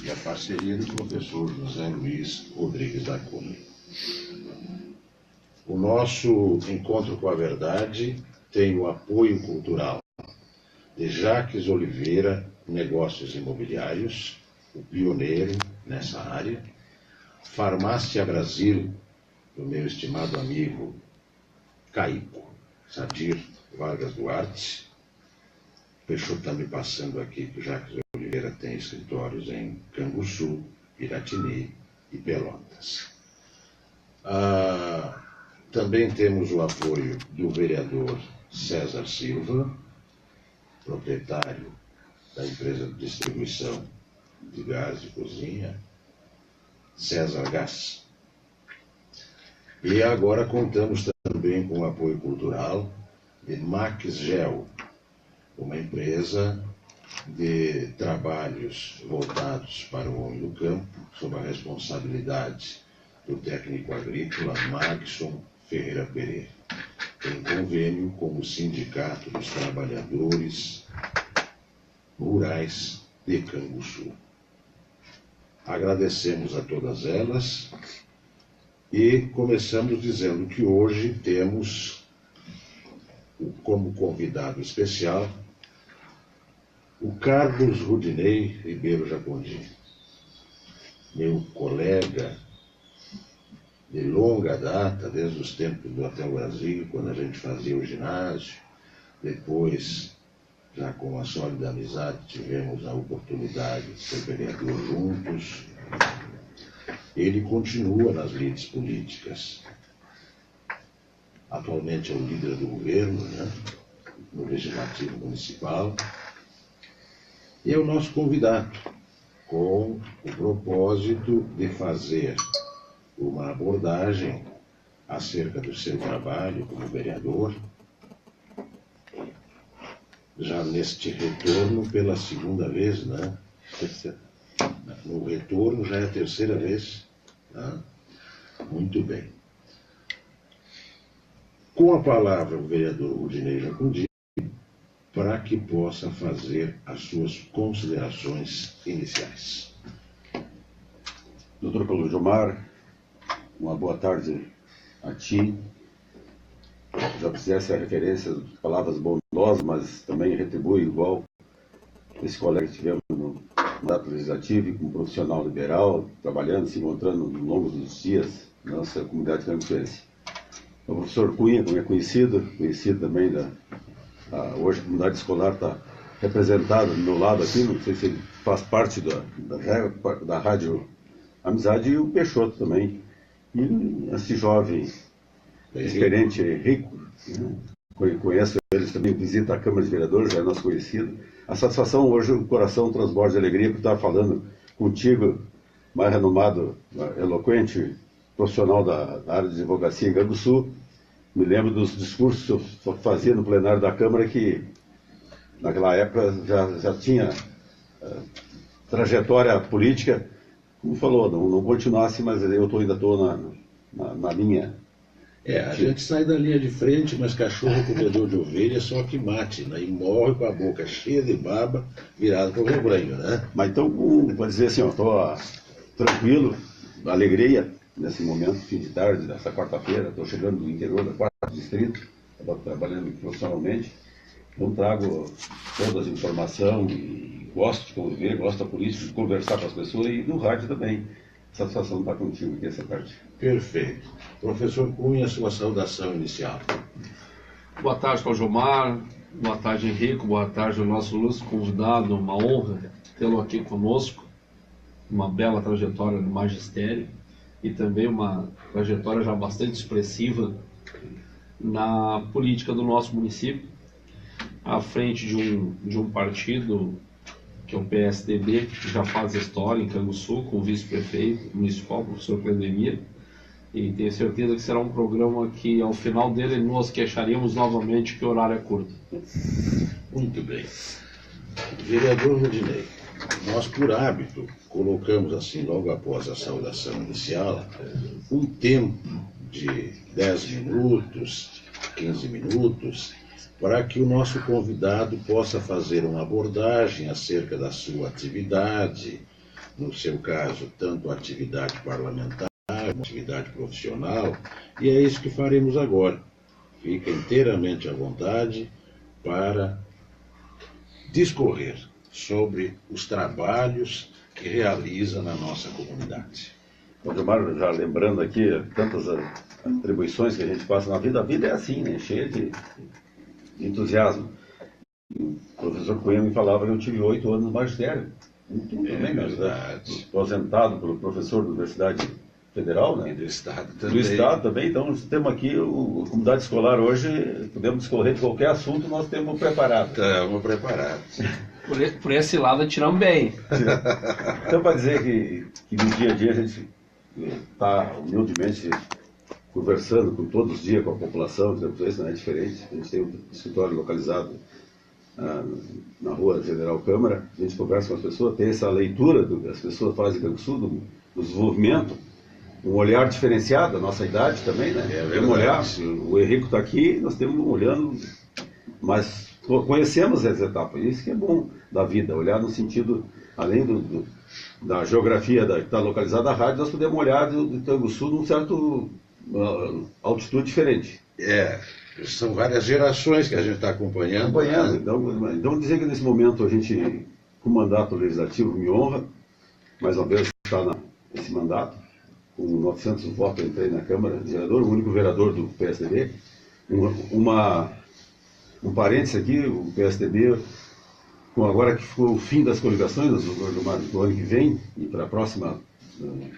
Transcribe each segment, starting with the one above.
e a parceria do professor José Luiz Rodrigues da Cunha. O nosso Encontro com a Verdade tem o apoio cultural de Jaques Oliveira Negócios Imobiliários, o pioneiro nessa área, Farmácia Brasil, do meu estimado amigo Caico Sadir Vargas Duarte. O Peixoto está me passando aqui que o Jaques Oliveira tem escritórios em Canguçu, Piratini e Pelotas. Também temos o apoio do vereador César Silva, proprietário da empresa de distribuição de gás de cozinha, César Gás. E agora contamos também com o apoio cultural de Max Gel, uma empresa de trabalhos voltados para o homem do campo, sob a responsabilidade do técnico agrícola Magson Ferreira Pereira, em convênio com o Sindicato dos Trabalhadores Rurais de Canguçu. Agradecemos a todas elas e começamos dizendo que hoje temos como convidado especial o Carlos Rudinei Ribeiro Jacondi, meu colega de longa data, desde os tempos do Hotel Brasil, quando a gente fazia o ginásio. Depois, já com uma sólida amizade, tivemos a oportunidade de ser vereador juntos. Ele continua nas lides políticas. Atualmente é o líder do governo, né, no Legislativo Municipal. E é o nosso convidado, com o propósito de fazer uma abordagem acerca do seu trabalho como vereador, já neste retorno pela segunda vez, né? No retorno já é a terceira vez. Né? Muito bem. Com a palavra o vereador Rudinei Jacondi, para que possa fazer as suas considerações iniciais. Doutor Paulo Jomar, uma boa tarde a ti. Já fizesse a referência de palavras bondosas, mas também retribui igual esse colega que tivemos no mandato legislativo, como profissional liberal, trabalhando, se encontrando ao longo dos dias na nossa comunidade canguçuense. O professor Cunha, como é conhecido também hoje a comunidade escolar está representada do meu lado aqui, não sei se ele faz parte da Rádio Amizade, e o Peixoto também. E esse jovem experiente, rico, né? Conheço eles também, visita a Câmara de Vereadores, já é nosso conhecido. A satisfação hoje, o coração transborda de alegria por estar falando contigo, mais renomado, eloquente profissional da área de advocacia em Canguçu. Me lembro dos discursos que eu fazia no plenário da Câmara, que naquela época já tinha trajetória política. Como falou, não continuasse, mas eu ainda estou na linha. A gente sai da linha de frente, mas cachorro comedor de ovelha só que mate, né? E morre com a boca cheia de baba, virado para o rebanho, né? Mas então, pode dizer assim, estou tranquilo, alegria nesse momento, fim de tarde, nessa quarta-feira. Estou chegando do interior da quarta distrito, trabalhando profissionalmente. Então trago todas as informações e gosto de conviver, gosto da política, de conversar com as pessoas e do rádio também. Satisfação estar contigo aqui essa tarde. Perfeito. Professor Cunha, sua saudação inicial. Boa tarde, Paulo Jomar. Boa tarde, Henrico. Boa tarde ao nosso ilustre convidado. Uma honra tê-lo aqui conosco. Uma bela trajetória no magistério e também uma trajetória já bastante expressiva na política do nosso município, à frente de um partido que é o PSDB, que já faz história em Canguçu, com o vice-prefeito municipal, o professor Clendemir, e tenho certeza que será um programa que, ao final dele, nós queixaríamos novamente que o horário é curto. Muito bem. Vereador Rudinei, nós, por hábito, colocamos assim, logo após a saudação inicial, um tempo de 10 minutos, 15 minutos, para que o nosso convidado possa fazer uma abordagem acerca da sua atividade, no seu caso, tanto a atividade parlamentar, como a atividade profissional, e é isso que faremos agora. Fica inteiramente à vontade para discorrer sobre os trabalhos que realiza na nossa comunidade. Valdemar, já lembrando aqui tantas atribuições que a gente passa na vida, a vida é assim, né? Cheia de entusiasmo. O professor Cunha me falava que eu tive 8 anos no magistério. Muito bem, verdade. Aposentado pelo professor da Universidade Federal, né? E do Estado também. Do Estado também. Então, nós temos aqui a comunidade escolar hoje, podemos discorrer de qualquer assunto, nós temos preparado. Estamos preparados. Por esse lado, tiramos bem. Então, para dizer que no dia a dia a gente está humildemente conversando com todos os dias com a população, isso não é diferente. A gente tem um escritório localizado na rua General Câmara, a gente conversa com as pessoas, tem essa leitura do que as pessoas fazem em Canguçu, do desenvolvimento, um olhar diferenciado da nossa idade também, né? Temos um olhar, se o Henrique está aqui, nós temos um olhando, mas conhecemos essa etapa, isso que é bom da vida, olhar no sentido, além da geografia que está localizada a rádio, nós podemos olhar do Canguçu num certo altitude diferente. São várias gerações que a gente está acompanhando. Então dizer que nesse momento a gente, com o mandato legislativo, me honra, mais uma vez estar nesse mandato, com 900 votos eu entrei na Câmara de Vereador, o único vereador do PSDB. Um parênteses aqui, o PSDB, agora que foi o fim das coligações, do ano que vem, e para a próxima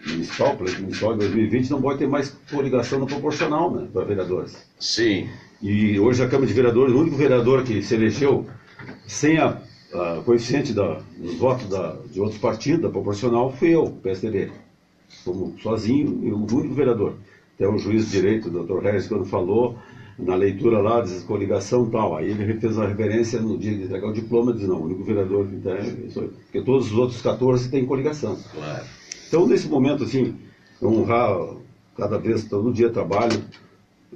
municipal, pleito municipal de 2020, não pode ter mais coligação no proporcional, né, para vereadores. Sim. E hoje a Câmara de Vereadores, o único vereador que se elegeu sem a coeficiente dos votos de outros partidos, da proporcional, fui eu, PSDB. Como sozinho, e o único vereador. Até o juiz de direito, o Dr. Regis, quando falou, na leitura lá, diz coligação e tal, aí ele fez a referência no dia de entregar o diploma, diz não, o único vereador que tem, porque todos os outros 14 têm coligação. Claro. Então, nesse momento, assim, honrar, cada vez, todo dia trabalho,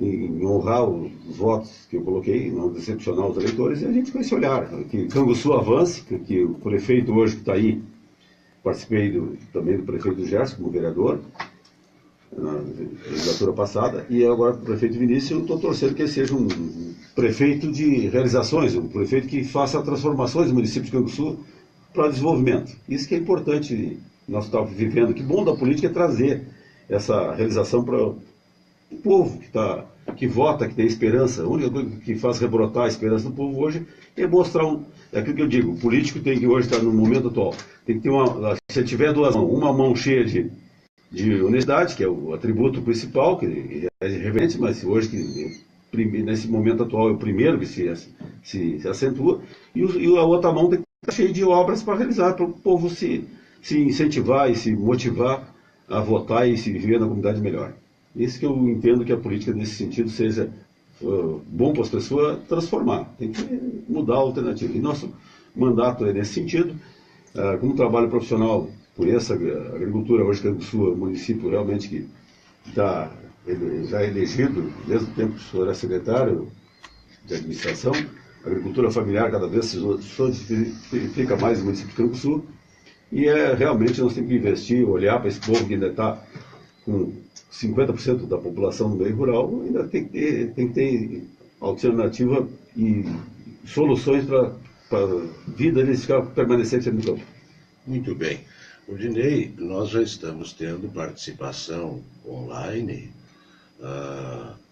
em honrar os votos que eu coloquei, não decepcionar os eleitores, e a gente com esse olhar, que Canguçu avance, que o prefeito hoje que está aí, participei também do prefeito Gerson como vereador, na legislatura passada, e agora o prefeito Vinícius, eu estou torcendo que ele seja um prefeito de realizações, um prefeito que faça transformações no município de Canguçu para desenvolvimento. Isso que é importante, nós estamos vivendo. Que bom da política é trazer essa realização para o povo que vota, que tem esperança. A única coisa que faz rebrotar a esperança do povo hoje é mostrar é aquilo que eu digo, o político tem que hoje estar no momento atual, tem que ter se tiver duas mãos, uma mão cheia de honestidade, que é o atributo principal, que é reverente, mas hoje, nesse momento atual, é o primeiro que se acentua, e a outra mão tem que estar cheia de obras para realizar, para o povo se incentivar e se motivar a votar e se viver na comunidade melhor. Isso que eu entendo que a política, nesse sentido, seja bom para as pessoas transformar, tem que mudar a alternativa. E nosso mandato é nesse sentido, como trabalho profissional por essa agricultura, hoje Canguçu é um município realmente que está já elegido, desde o tempo que o senhor era secretário de administração, a agricultura familiar cada vez se solidifica mais no município de Canguçu, e realmente nós temos que investir, olhar para esse povo que ainda está com 50% da população no meio rural, ainda tem que ter alternativa e soluções para a vida deles permanecer sempre no campo. Muito bem. Odinei, nós já estamos tendo participação online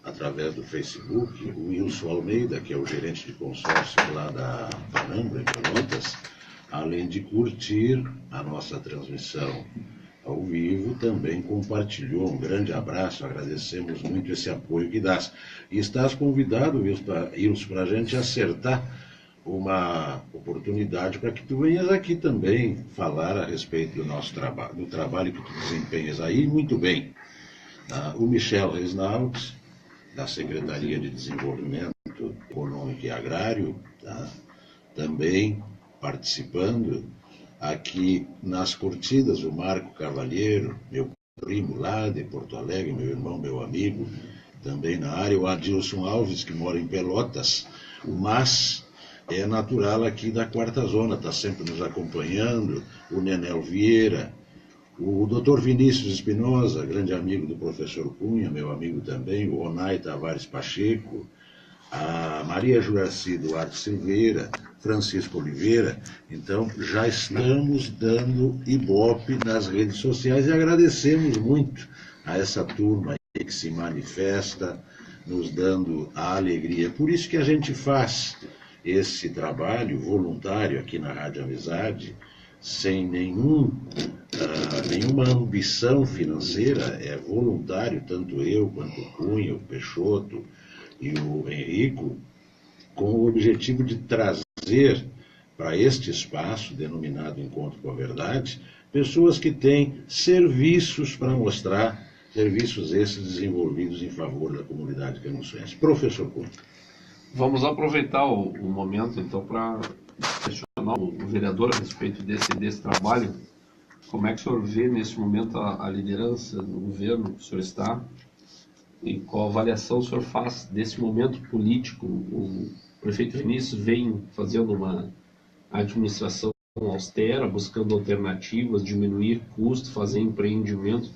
através do Facebook. O Wilson Almeida, que é o gerente de consórcio lá da Panambra, em Pelotas, além de curtir a nossa transmissão ao vivo, também compartilhou. Um grande abraço, agradecemos muito esse apoio que dás. E estás convidado, Wilson, para a gente acertar uma oportunidade para que tu venhas aqui também falar a respeito do nosso trabalho, do trabalho que tu desempenhas aí, muito bem. O Michel Reisnaut, da Secretaria de Desenvolvimento Econômico e Agrário, também participando. Aqui nas curtidas, o Marco Cavalheiro, meu primo lá de Porto Alegre, meu irmão, meu amigo, também na área, o Adilson Alves, que mora em Pelotas, o Mas é natural aqui da Quarta Zona, está sempre nos acompanhando, o Nenel Vieira, O doutor Vinícius Espinosa, grande amigo do professor Cunha, meu amigo também, o Onay Tavares Pacheco, a Maria Juraci Duarte Silveira, Francisco Oliveira. Então, já estamos dando ibope nas redes sociais e agradecemos muito a essa turma aí que se manifesta, nos dando a alegria. É por isso que a gente faz esse trabalho voluntário aqui na Rádio Amizade, sem nenhuma ambição financeira, é voluntário, tanto eu quanto o Cunha, o Peixoto e o Henrico, com o objetivo de trazer para este espaço, denominado Encontro com a Verdade, pessoas que têm serviços para mostrar, serviços esses desenvolvidos em favor da comunidade camuçense. Professor Cunha. Vamos aproveitar o momento, então, para questionar o vereador a respeito desse trabalho. Como é que o senhor vê, nesse momento, a liderança do governo que o senhor está? E qual avaliação o senhor faz desse momento político? O prefeito Vinícius vem fazendo uma administração austera, buscando alternativas, diminuir custos, fazer empreendimento,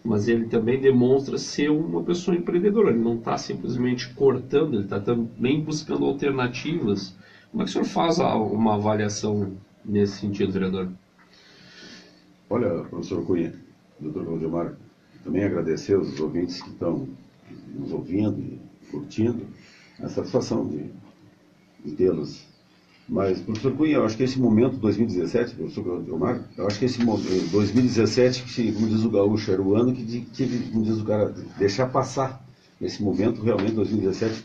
mas ele também demonstra ser uma pessoa empreendedora. Ele não está simplesmente cortando, ele está também buscando alternativas. Como é que o senhor faz uma avaliação nesse sentido, vereador? Olha, professor Cunha, doutor Valdemar, também agradecer aos ouvintes que estão nos ouvindo e curtindo, a satisfação de tê-los. Mas, professor Cunha, eu acho que esse momento, 2017, professor Valdemar, eu acho que esse momento, 2017, que, como diz o gaúcho, era o ano que como diz o cara, deixar passar. Esse momento, realmente, 2017,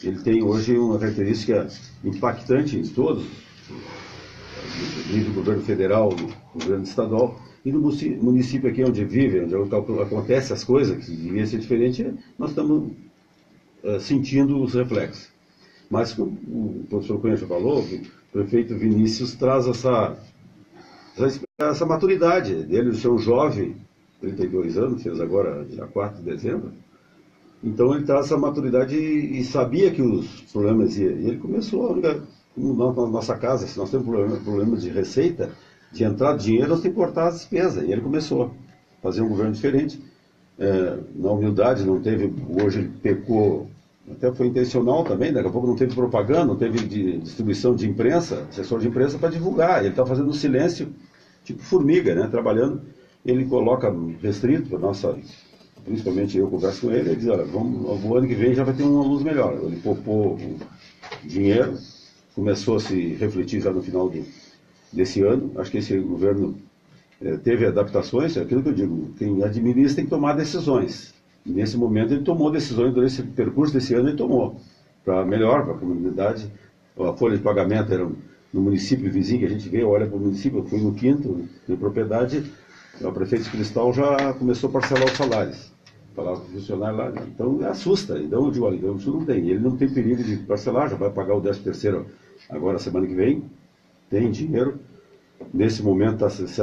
ele tem hoje uma característica impactante em todos, no nível do governo federal, no governo estadual, e no município aqui onde vive, onde acontecem as coisas, que devia ser diferente, nós estamos sentindo os reflexos. Mas, como o professor Cunha já falou, o prefeito Vinícius traz essa maturidade dele, de ser um jovem, 32 anos, fez agora dia 4 de dezembro. Então ele traz essa maturidade e sabia que os problemas iam. E ele começou, na nossa casa, se nós temos problema de receita, de entrada de dinheiro, nós temos que cortar as despesas. E ele começou a fazer um governo diferente. Na humildade, não teve, hoje ele pecou, até foi intencional também, daqui a pouco não teve propaganda, não teve distribuição de imprensa, assessor de imprensa para divulgar. Ele está fazendo um silêncio, tipo formiga, né, trabalhando. Ele coloca restrito para nossa, principalmente eu converso com ele, ele diz, olha, o ano que vem já vai ter uma luz melhor. Ele poupou dinheiro, começou a se refletir já no final desse ano. Acho que esse governo teve adaptações, é aquilo que eu digo, quem administra tem que tomar decisões. E nesse momento ele tomou decisões, durante esse percurso desse ano ele tomou, para melhor, para a comunidade. A folha de pagamento era no município vizinho, que a gente veio, olha para o município, eu fui no quinto, de propriedade, o prefeito de Cristal já começou a parcelar os salários. Falava com o funcionário lá, então assusta. Então eu digo, olha, isso não tem. Ele não tem perigo de parcelar, já vai pagar o 13º agora, semana que vem, tem dinheiro. Nesse momento se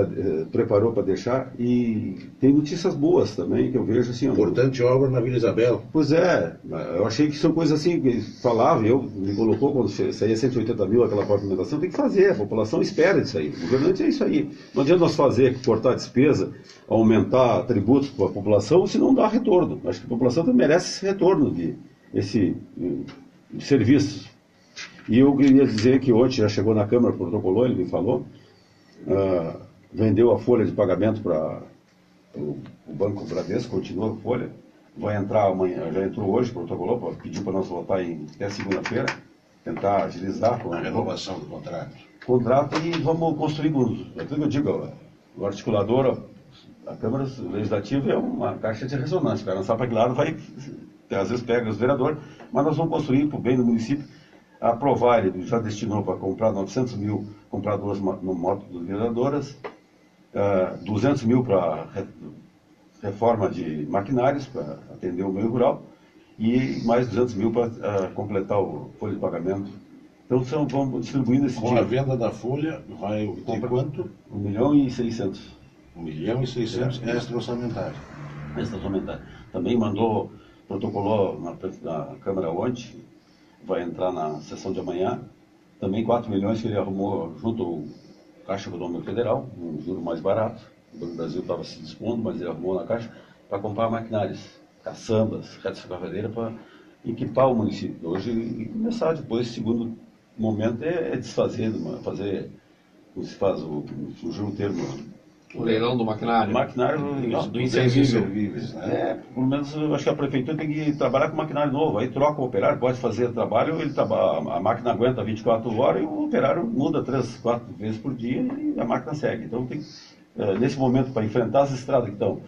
preparou para deixar, e tem notícias boas também, que eu vejo assim. Importante obra na Vila Isabel. Pois é, eu achei que são coisas assim, que falava, me colocou, quando saía 180 mil aquela pavimentação, tem que fazer, a população espera disso aí, o governante é isso aí. Não adianta nós fazer, cortar a despesa, aumentar tributos para a população, se não dá retorno. Acho que a população também merece esse retorno de serviços. E eu queria dizer que ontem já chegou na Câmara, protocolou, ele me falou, vendeu a folha de pagamento para o Banco Bradesco, continua a folha, vai entrar amanhã, já entrou hoje, protocolou, pediu para nós votar até segunda-feira, tentar agilizar a renovação do contrato. E vamos construir, é tudo que eu digo, o articulador, a Câmara Legislativa é uma caixa de ressonância, para lançar para que lado vai, às vezes pega os vereadores, mas nós vamos construir para o bem do município. Aprovar, ele já destinou para comprar 900 mil, comprar 2 motos vereadoras, 200 mil para reforma de maquinários, para atender o meio rural, e mais 200 mil para completar o folha de pagamento. Então vamos distribuindo esse dinheiro. Com a venda da folha, vai ter quanto? 1.600.000. 1.600.000 extra-orçamentário. Extra-orçamentário. Também mandou, protocolou na Câmara ontem, vai entrar na sessão de amanhã, também 4 milhões que ele arrumou junto ao Caixa Econômica Federal, um juro mais barato, o Banco do Brasil estava se dispondo, mas ele arrumou na Caixa para comprar maquinários, caçambas, retas cavaleiras para equipar o município hoje e começar depois, segundo momento, é desfazer, fazer, como se faz, fugiu o termo, O leilão do maquinário. maquinário Do inservível. inservíveis. Pelo menos eu acho que a prefeitura tem que trabalhar com maquinário novo, aí troca o operário, pode fazer trabalho, a máquina aguenta 24 horas e o operário muda 3, 4 vezes por dia e a máquina segue. Então tem, nesse momento, para enfrentar as estradas que estão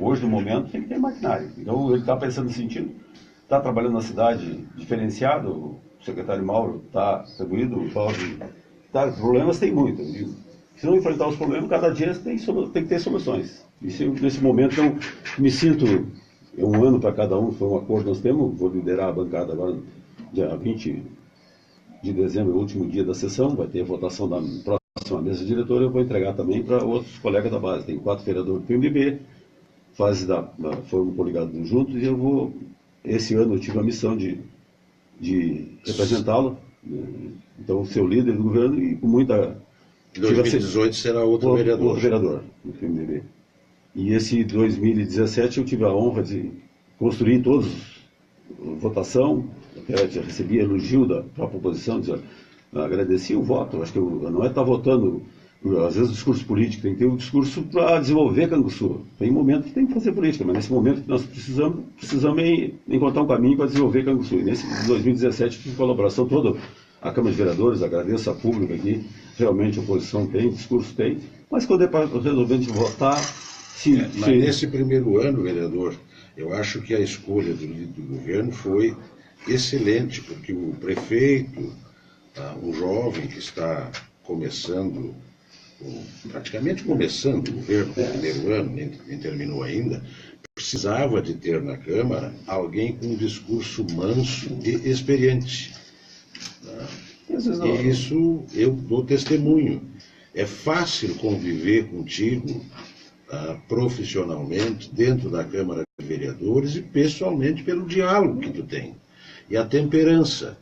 hoje no momento, tem que ter maquinário. Então ele está pensando nesse sentido, está trabalhando na cidade diferenciado, o secretário Mauro está atribuído, o Paulo, problemas tem muito, viu? Se não enfrentar os problemas, cada dia tem que ter soluções. E nesse momento eu me sinto, um ano para cada um, foi um acordo que nós temos, vou liderar a bancada agora, dia 20 de dezembro, o último dia da sessão, vai ter a votação da próxima mesa diretora, eu vou entregar também para outros colegas da base. Tem 4 vereadores do PMDB, foram coligados juntos, e eu vou, esse ano eu tive a missão de representá-lo, então ser o líder do governo e com muita... Em 2018 será outro vereador. Outro vereador do PMDB. E esse 2017 eu tive a honra de construir todos, votação, até recebi elogio da própria oposição, agradeci o voto, acho que não é estar votando, às vezes o discurso político tem que ter um discurso para desenvolver Canguçu. Tem momento que tem que fazer política, mas nesse momento que nós precisamos encontrar um caminho para desenvolver Canguçu. E nesse 2017 tive colaboração toda a Câmara de Vereadores, agradeço a pública aqui, realmente a oposição tem, discurso tem, mas quando é para resolver de votar... Mas nesse primeiro ano, vereador, eu acho que a escolha do líder do governo foi excelente, porque o prefeito, um jovem que está começando, praticamente começando o governo, no primeiro ano, nem terminou ainda, precisava de ter na Câmara alguém com um discurso manso e experiente. E isso eu dou testemunho. É fácil conviver contigo profissionalmente dentro da Câmara de Vereadores e pessoalmente pelo diálogo que tu tem. E a temperança.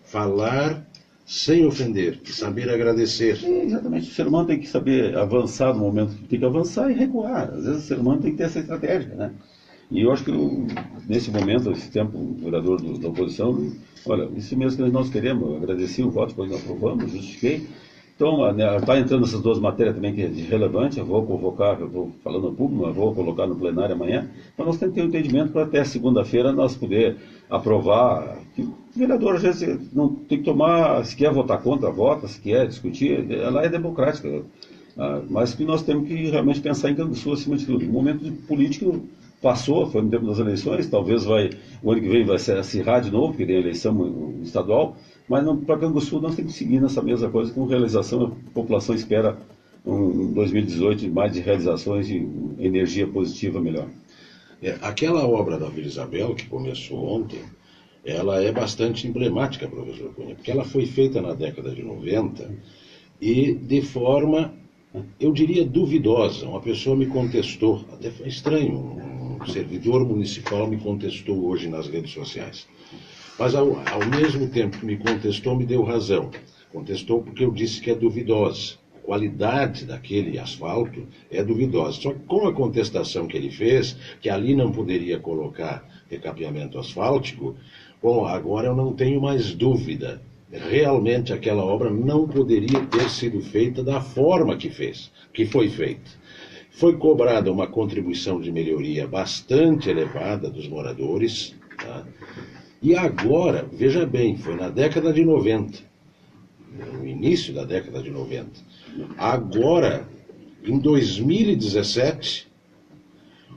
Falar sem ofender, saber agradecer. Exatamente, o ser humano tem que saber avançar no momento que tem que avançar e recuar. Às vezes o ser humano tem que ter essa estratégia, né? E eu acho que nesse momento, esse tempo, o vereador da oposição, olha, isso mesmo que nós queremos, eu agradeci o voto, depois nós aprovamos, justifiquei. Então, está entrando essas duas matérias também que é de relevante, eu vou convocar, eu estou falando ao público, mas vou colocar no plenário amanhã, então nós temos que ter um entendimento para até segunda-feira nós poder aprovar, que o vereador às vezes não tem que tomar, se quer votar contra, vota, se quer discutir, ela é democrática, mas que nós temos que realmente pensar em Canguçu acima de tudo. O momento político passou, foi no tempo das eleições, talvez o ano que vem vai se acirrar de novo, porque tem a eleição estadual, mas para Canguçu nós temos que seguir nessa mesma coisa, com realização, a população espera um 2018 mais de realizações e energia positiva melhor. Aquela obra da Vila Isabel, que começou ontem, ela é bastante emblemática, professor Cunha, porque ela foi feita na década de 90 e de forma, eu diria, duvidosa. Uma pessoa me contestou, até foi estranho, um servidor municipal me contestou hoje nas redes sociais. Mas ao mesmo tempo que me contestou, me deu razão. Contestou porque eu disse que é duvidosa. A qualidade daquele asfalto é duvidosa. Só que com a contestação que ele fez, que ali não poderia colocar recapeamento asfáltico, bom, agora eu não tenho mais dúvida. Realmente aquela obra não poderia ter sido feita da forma que foi feita. Foi cobrada uma contribuição de melhoria bastante elevada dos moradores, tá? E agora, veja bem, foi na década de 90, no início da década de 90. Agora, em 2017,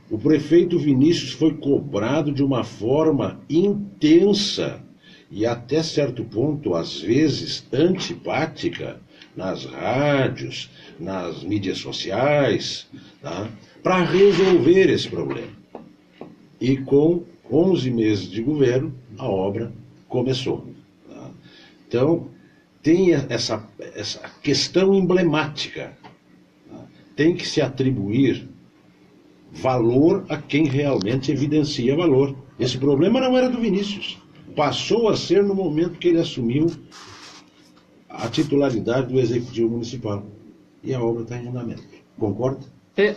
o prefeito Vinícius foi cobrado de uma forma intensa e até certo ponto, às vezes, antipática, nas rádios, nas mídias sociais, tá? Para resolver esse problema. E com 11 meses de governo, a obra começou. Tá? Então, tem essa questão emblemática. Tá? Tem que se atribuir valor a quem realmente evidencia valor. Esse problema não era do Vinícius. Passou a ser no momento que ele assumiu a titularidade do Executivo Municipal. E a obra está em andamento. Concorda?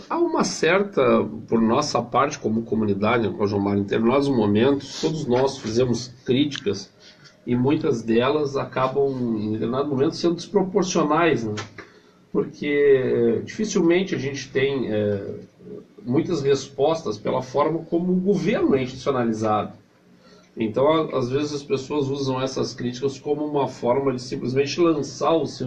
Há uma certa, por nossa parte como comunidade, né, Jomar, em determinados momentos, todos nós fizemos críticas e muitas delas acabam, em determinados momentos, sendo desproporcionais, né? Porque dificilmente a gente tem muitas respostas pela forma como o governo é institucionalizado. Então, às vezes as pessoas usam essas críticas como uma forma de simplesmente lançar os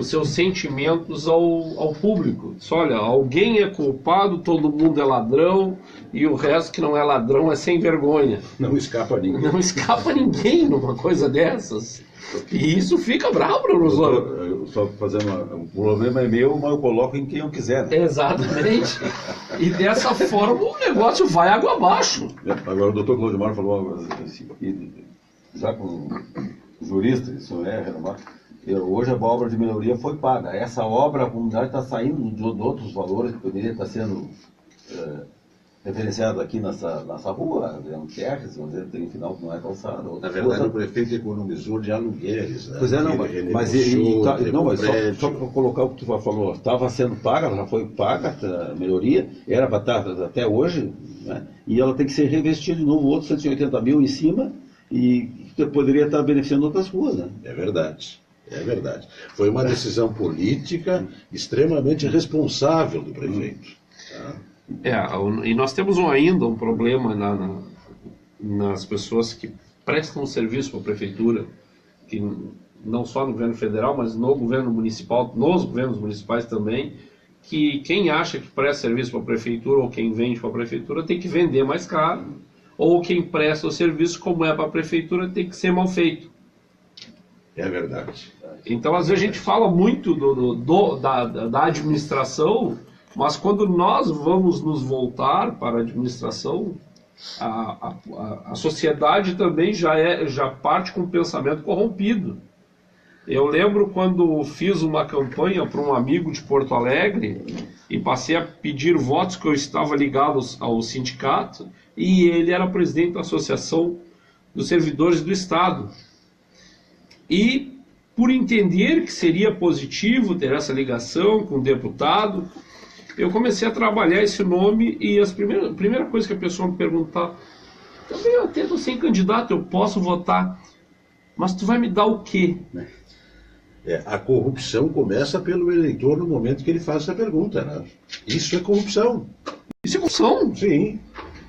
seus sentimentos ao público. Diz, olha, alguém é culpado, todo mundo é ladrão, e o resto que não é ladrão é sem vergonha. Não escapa a ninguém. Não escapa ninguém numa coisa dessas. E isso fica bravo, professor. Eu só fazendo o problema é meu, mas eu coloco em quem eu quiser. Né? Exatamente. E dessa forma o negócio vai água abaixo. Agora o doutor Claudimar falou assim, já com jurista, isso é renomado. Hoje a obra de melhoria foi paga. Essa obra, a comunidade está saindo de outros valores que poderia estar sendo referenciado aqui nessa rua, terras, onde tem final que não é calçada. Na verdade, o prefeito economizou de aluguéis. Né? Pois é, não, mas só para colocar o que tu falou, estava sendo paga, já foi paga a melhoria, era para estar até hoje, né? E ela tem que ser revestida de novo, outros 180 mil em cima, e poderia estar beneficiando outras ruas. Né? É verdade. É verdade. Foi uma decisão política extremamente responsável do prefeito. Tá? E nós temos ainda um problema nas pessoas que prestam serviço para a prefeitura, que não só no governo federal, mas no governo municipal, nos governos municipais também, que quem acha que presta serviço para a prefeitura ou quem vende para a prefeitura tem que vender mais caro, ou quem presta o serviço, como é para a prefeitura, tem que ser mal feito. É verdade. Então, às vezes, a gente fala muito da administração, mas quando nós vamos nos voltar para a administração, a sociedade também já parte com um pensamento corrompido. Eu lembro quando fiz uma campanha para um amigo de Porto Alegre e passei a pedir votos, que eu estava ligado ao sindicato, e ele era presidente da Associação dos Servidores do Estado. E, por entender que seria positivo ter essa ligação com o deputado, eu comecei a trabalhar esse nome, e a primeira coisa que a pessoa me perguntar, também eu até estou sem candidato, eu posso votar, mas tu vai me dar o quê? A corrupção começa pelo eleitor no momento que ele faz essa pergunta, né? Isso é corrupção. Isso é corrupção? Sim.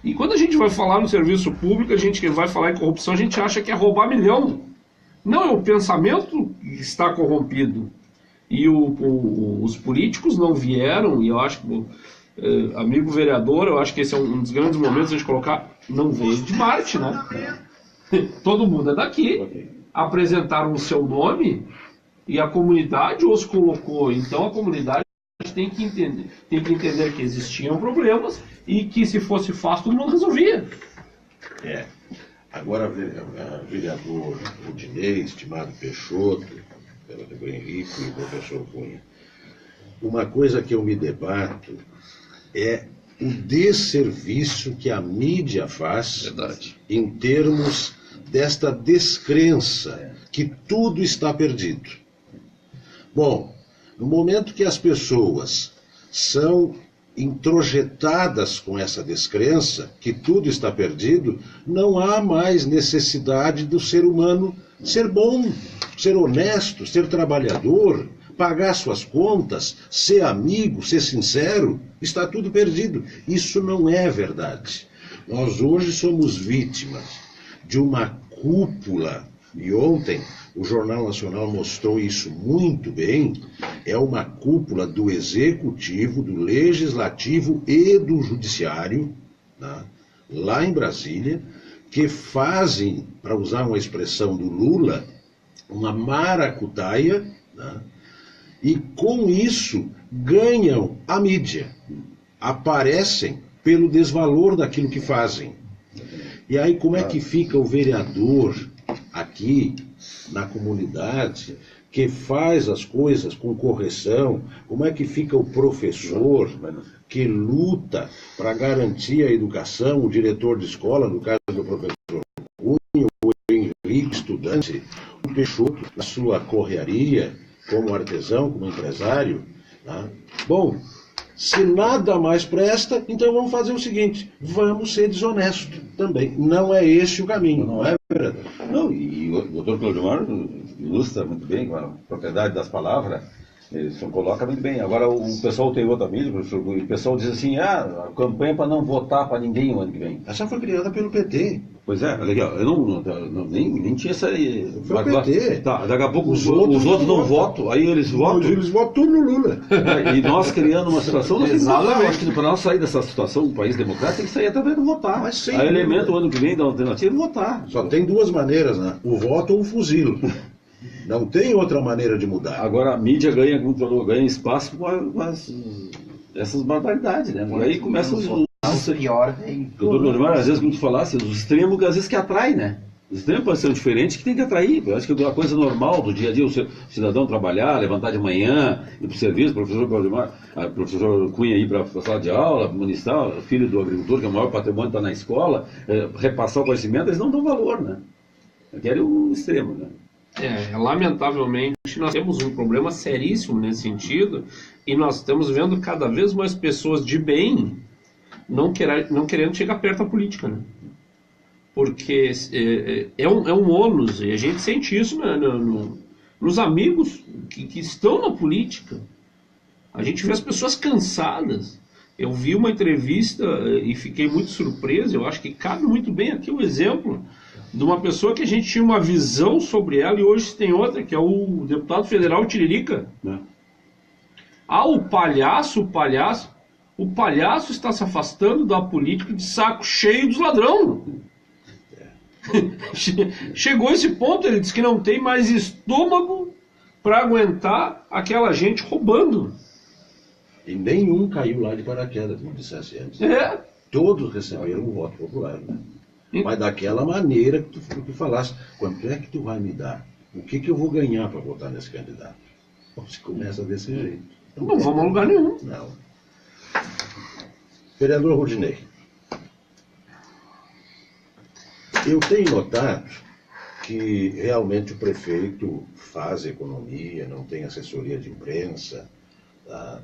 E quando a gente vai falar no serviço público, a gente que vai falar em corrupção, a gente acha que é roubar milhão. Não, é o pensamento que está corrompido. E os políticos não vieram, e eu acho que, amigo vereador, eu acho que esse é um dos grandes momentos de a gente colocar, não veio de Marte, né? Todo mundo é daqui, apresentaram o seu nome e a comunidade os colocou. Então a comunidade tem que entender que existiam problemas e que, se fosse fácil, todo mundo resolvia. Agora, vereador Rudinei, estimado Peixoto, vereador Henrique e o professor Cunha, uma coisa que eu me debato é o desserviço que a mídia faz. Verdade. Em termos desta descrença que tudo está perdido. Bom, no momento que as pessoas são introjetadas com essa descrença, que tudo está perdido, não há mais necessidade do ser humano ser bom, ser honesto, ser trabalhador, pagar suas contas, ser amigo, ser sincero. Está tudo perdido. Isso não é verdade. Nós hoje somos vítimas de uma cúpula, e ontem o Jornal Nacional mostrou isso muito bem, é uma cúpula do Executivo, do Legislativo e do Judiciário, né, lá em Brasília, que fazem, para usar uma expressão do Lula, uma maracutaia, né, e com isso ganham a mídia, aparecem pelo desvalor daquilo que fazem. E aí como é que fica o vereador aqui na comunidade, que faz as coisas com correção? Como é que fica o professor que luta para garantir a educação, o diretor de escola, no caso do professor Cunha, o Henrique, estudante, o Peixoto, na sua correaria, como artesão, como empresário? Tá? Bom, Se nada mais presta, então vamos fazer o seguinte, vamos ser desonestos também. Não é esse o caminho, não é, vereador? Não, e o doutor Claudemar ilustra muito bem a propriedade das palavras, ele só coloca muito bem. Agora, o pessoal tem outra mídia, o pessoal diz assim, a campanha para não votar para ninguém o ano que vem. Essa foi criada pelo PT. Pois é, legal. Eu nem tinha essa aí. Foi o PT. Tá, daqui a pouco os outros não votam, aí eles votam. Eles votam tudo no Lula. E nós criando uma situação, nós temos que votar. Exatamente. Acho que para nós sair dessa situação, um país democrático, tem que sair através do votar. Mas sem a elemento dúvida. o ano que vem da alternativa é votar. Só tem duas maneiras, né? O voto ou o fuzil. Não tem outra maneira de mudar. Agora a mídia ganha, como falou, ganha espaço com essas barbaridades, né? Por aí começa os pior vem. Doutor Claudemar, às vezes, como tu falasse, os extremos, às vezes, que atrai, né? Os extremos podem ser diferentes que tem que atrair. Eu acho que é uma coisa normal do dia a dia, o cidadão trabalhar, levantar de manhã, ir para o serviço, professor Claudemar, professor Cunha ir para a sala de aula, ministrar, filho do agricultor, que é o maior patrimônio, está na escola, repassar o conhecimento, eles não dão valor, né? Querem o extremo, né? Lamentavelmente, nós temos um problema seríssimo nesse sentido e nós estamos vendo cada vez mais pessoas de bem não querendo chegar perto da política, né? Porque é um ônus, e a gente sente isso nos amigos que estão na política. A gente vê as pessoas cansadas. Eu vi uma entrevista e fiquei muito surpreso, eu acho que cabe muito bem aqui o exemplo de uma pessoa que a gente tinha uma visão sobre ela e hoje tem outra, que é o deputado federal Tiririca. O palhaço está se afastando da política de saco cheio dos ladrão. Chegou a esse ponto, ele disse que não tem mais estômago para aguentar aquela gente roubando. E nenhum caiu lá de paraquedas, como dissesse antes. Todos receberam o voto popular, né? Mas daquela maneira que tu falaste, quanto é que tu vai me dar? O que eu vou ganhar para votar nesse candidato? Se começa desse jeito. Não vamos a lugar nenhum. Não. Vereador Rodinei, eu tenho notado que realmente o prefeito faz economia, não tem assessoria de imprensa, tá?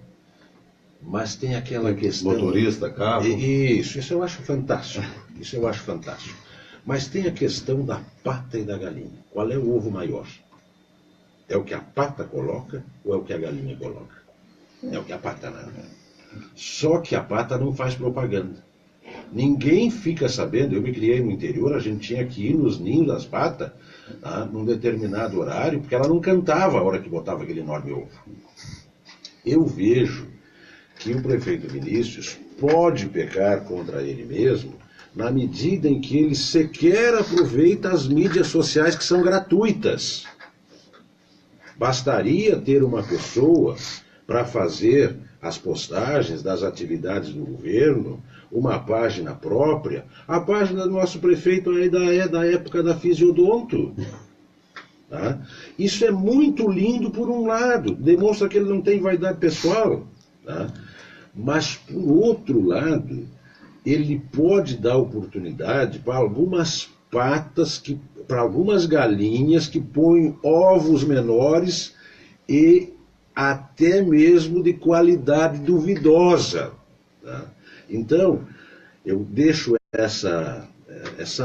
Mas tem aquela questão... Motorista, carro... Isso eu acho fantástico. Isso eu acho fantástico. Mas tem a questão da pata e da galinha. Qual é o ovo maior? É o que a pata coloca ou é o que a galinha coloca? É o que a pata não. Só que a pata não faz propaganda. Ninguém fica sabendo. Eu me criei no interior, a gente tinha que ir nos ninhos das patas, tá, num determinado horário, porque ela não cantava a hora que botava aquele enorme ovo. Eu vejo que o prefeito Vinícius pode pecar contra ele mesmo na medida em que ele sequer aproveita as mídias sociais que são gratuitas. Bastaria ter uma pessoa para fazer as postagens das atividades do governo, uma página própria. A página do nosso prefeito ainda é da época da Fisiodonto. Tá? Isso é muito lindo por um lado, demonstra que ele não tem vaidade pessoal. Tá? Mas, por outro lado, ele pode dar oportunidade para algumas patas, para algumas galinhas que põem ovos menores e até mesmo de qualidade duvidosa. Tá? Então, eu deixo essa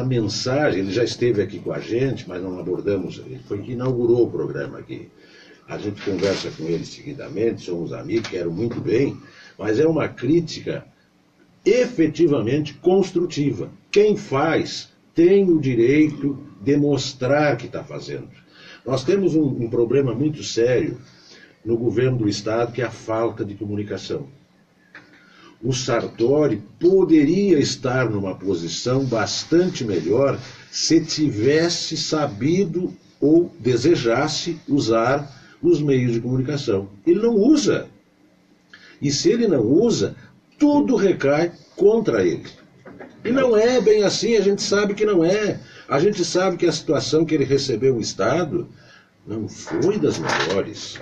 mensagem. Ele já esteve aqui com a gente, mas não abordamos, ele foi que inaugurou o programa aqui. A gente conversa com ele seguidamente, somos amigos, quero muito bem, mas é uma crítica efetivamente construtiva. Quem faz tem o direito de mostrar que está fazendo. Nós temos um problema muito sério no governo do Estado, que é a falta de comunicação. O Sartori poderia estar numa posição bastante melhor se tivesse sabido ou desejasse usar os meios de comunicação. Ele não usa. E se ele não usa, tudo recai contra ele. E não é bem assim, a gente sabe que não é. A gente sabe que a situação que ele recebeu o Estado não foi das melhores.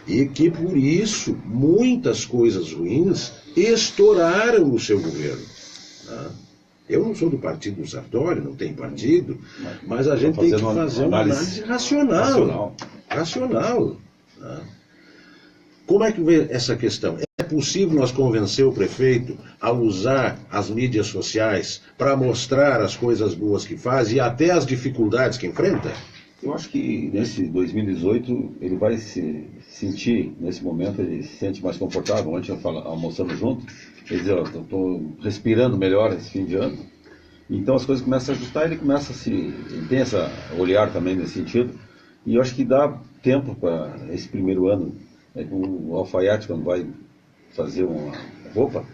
E que, por isso, muitas coisas ruins estouraram no seu governo. Tá? Eu não sou do partido do Sartori, não tem partido, mas a gente tem que fazer uma análise racional. Racional. Tá? Como é que vê essa questão? É possível nós convencer o prefeito a usar as mídias sociais para mostrar as coisas boas que faz e até as dificuldades que enfrenta? Eu acho que nesse 2018 ele vai se sentir, nesse momento ele se sente mais confortável. Ontem almoçamos junto, ele dizia, estou respirando melhor esse fim de ano. Então as coisas começam a ajustar, ele tem esse olhar também nesse sentido. E eu acho que dá tempo para esse primeiro ano, o alfaiate quando vai fazer uma roupa,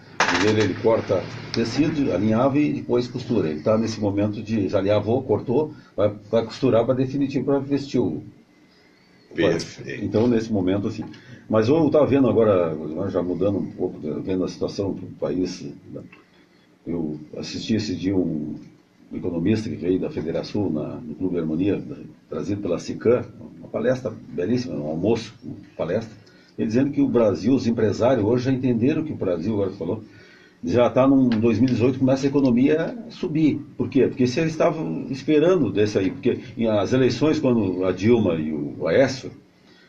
ele corta tecido, alinhava e depois costura. Ele está nesse momento de já alinhavou, cortou, vai costurar para definitivo para vestir o. Perfeito. Então nesse momento assim. Mas eu estava vendo agora, já mudando um pouco, vendo a situação do país. Eu assisti esse dia um economista que veio da Federação no Clube Harmonia, trazido pela SICAM, uma palestra belíssima, um almoço, uma palestra, ele dizendo que o Brasil, os empresários hoje já entenderam que o Brasil, agora falou, já está em 2018, começa a economia a subir. Por quê? Porque se eles estavam esperando desse aí, porque as eleições, quando a Dilma e o Aécio,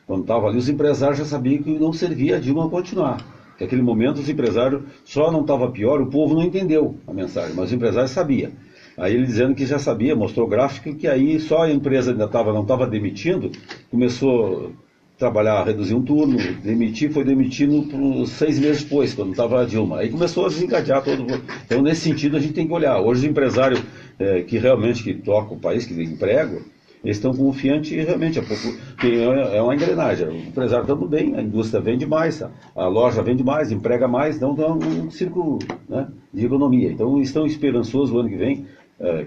quando estavam ali, os empresários já sabiam que não servia a Dilma continuar. Naquele momento os empresários só não estava pior, o povo não entendeu a mensagem, mas os empresários sabiam. Aí ele dizendo que já sabia, mostrou gráfico que aí só a empresa ainda não estava demitindo, começou a trabalhar, reduzir um turno, foi demitindo por 6 meses depois, quando estava a Dilma. Aí começou a desencadear todo mundo. Então nesse sentido a gente tem que olhar. Hoje os empresários que realmente tocam o país, que empregam, eles estão confiantes e realmente é uma engrenagem. O empresário está tudo bem, a indústria vende mais, a loja vende mais, emprega mais, então é um círculo, né, de economia. Então estão esperançosos o ano que vem,